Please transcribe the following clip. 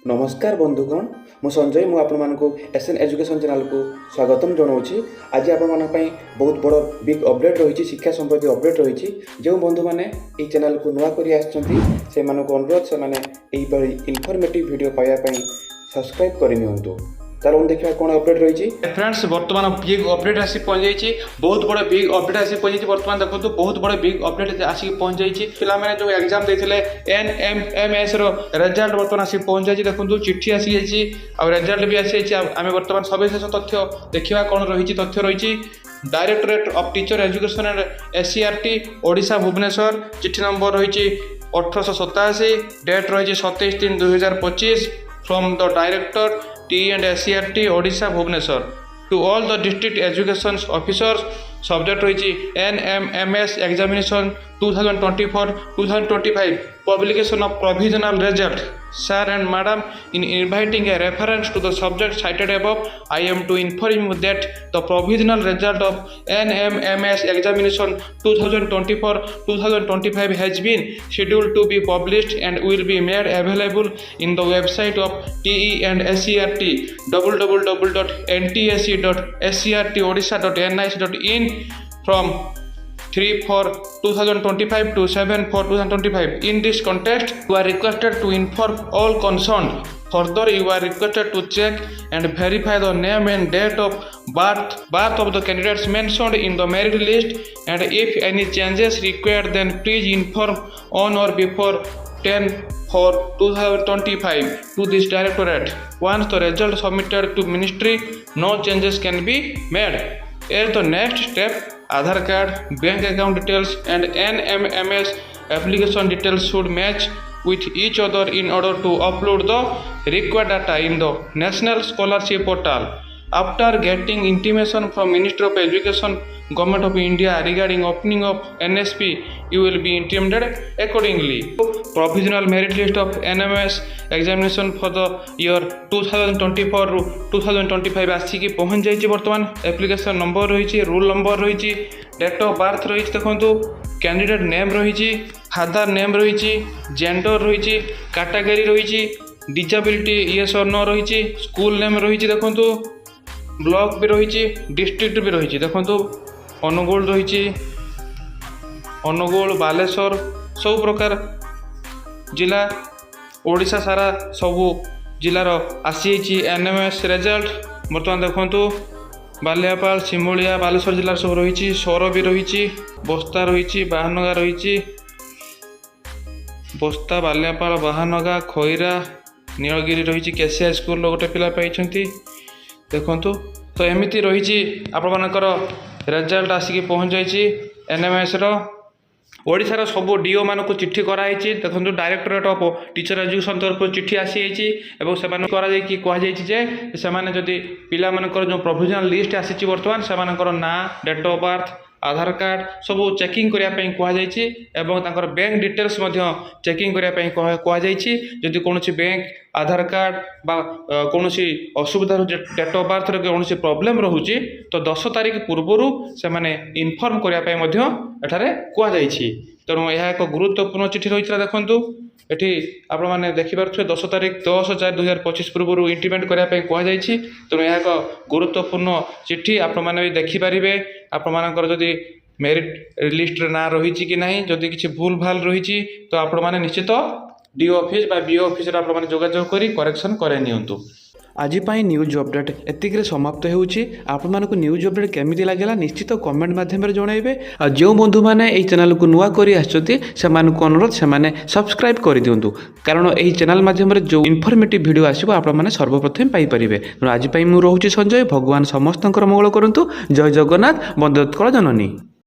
नमस्कार बंधुगण मु संजय मु आपको एसएन एजुकेशन चैनल को स्वागतम जनाऊँगी। आज आपण बहुत बड़ बिग अपडेट रही शिक्षा संबंधी अपडेट रही जो बंधु मैंने ये चैनल को नुआ कर अनुरोध से इनफॉर्मेटिव वीडियो पाइबापी सब्सक्राइब करनी। तार देखा कौन अपडेट रही फ्रेंड्स बर्तमान बिग अपडेट आसी पहुंच जाइए। बहुत बड़ा बिग अपडेट आसी पहुंच जाइए। बर्तमान देखो बहुत बड़ा बिग अपडेट आसिक पहुंच जाइए। पिला जो एग्जाम देते NMMS रिजल्ट बर्तमान आसिक पहुंच जाइए। देखो चिट्ठी आसी जाइए आ रिजल्ट भी आसी जाइए। आम बर्तमान सविशेष तथ्य देखा कौन रही तथ्य रही directorate of teacher education and SCRT Odisha Bhubaneswar चिट्ठी नंबर रही 1887 डेट रही 27/3/2025 from the director T and SCRT Odisha Bhubaneswar to all the district education officers subject रही NMMS examination 2024-2025 publication of provisional result. Sir and Madam, in inviting a reference to the subject cited above, I am to inform you that the provisional result of NMMS examination 2024-2025 has been scheduled to be published and will be made available in the website of TE and SCRT www.ntsc.scrtodisha.nic.in from 3/4/2025 to 7/4/2025. In this context, you are requested to inform all concerned. Further, you are requested to check and verify the name and date of birth of the candidates mentioned in the merit list, and if any changes required, then please inform on or before 10/4/2025 to this directorate. Once the result submitted to ministry, no changes can be made. As the next step, Aadhaar card, bank account details and NMMS application details should match with each other in order to upload the required data in the National Scholarship Portal. After getting intimation from Ministry of Education, Government of India regarding opening of NSP, you will be intimated accordingly. Provisional merit list of NMS examination for the year 2024-2025 आसिक पहुँच जाइए। बर्तमान application number रही, rule number रही, date of birth रही, देखो candidate name रही, father name रही, gender रही, कैटेगरी रही, डिसेबिलिटी येस और नो रही, स्कूल नेम रही, देखो ब्लॉक भी रही, डिस्ट्रिक्ट भी रही, देखो अनुगुल रही, अनुगुल बालेश्वर सब प्रकार जिला ओडिशा सारा सबू जिलार आसी NMS रिजल्ट। बर्तमान देखो बालियापाल सिमुलिया बालेश्वर जिलार सब रही, सौर भी रही, बस्ता रही, बाहानगा रही, बस्ता बालियापाल बाहानगा खैरा नीलगिरी रही, केसीआर स्कूल गोटे पिला पाई देखु। तो एमती रही आपणकर रिजल्ट आसिक पहुँच जाइए। NMS ओडिशार सब DO मान को चिट्ठी कराई देखो डायरेक्टरेट ऑफ टीचर एजुकेशन तरफ चिट्ठी आसी से जदि पिला जो प्रोविजनल लिस्ट आसी बर्तमान से ना date of birth Aadhaar card सब चेकिंग करने कहुई और बैंक डिटेल्स चेकिंग करने कहुई। जदि कौन बैंक आधार कार्ड बा कौन असुविधा डेट ऑफ बर्थ कौन प्रॉब्लम रोचे तो 10 तारीख पूर्वर से इनफॉर्म करने कहुई। तेणु यह एक गुरुत्वपूर्ण चिठी रही है। देखो ये आपण मैंने देखिपे 10 तारीख 10/4/2025 पूर्व इंटीमेट करने कहुई। तेणु यह एक गुरुत्वपूर्ण चिठी आपण मैंने भी देखिपारे। आपणकर जदि मेरिट लिस्ट ना रही कि ना जदि किसी भूल भाल रही तो आपण मैंने निश्चित DO ऑफिस बा BO ऑफिस आपने जोगाजोग कर करेक्शन करनी। आज न्यूज अपडेट एतिक समाप्त होउछि। आपण मानको न्यूज अपडेट केमिति लागला निश्चित कमेंट माध्यम रे जणाइबे। आ जो बंधु माने एई चैनल को नुआ करी आछथि से मानको अनुरोध से माने सब्सक्राइब करि दियंतु, कारण एई चैनल माध्यम रे जो इनफॉर्मेटिव वीडियो आसीबो आपण माने सर्वप्रथम पाई परिबे। आज मु रहूछि संजय। भगवान समस्तंकर मंगल करंतु। जय जगन्नाथ। वंदे उत्कल जननी।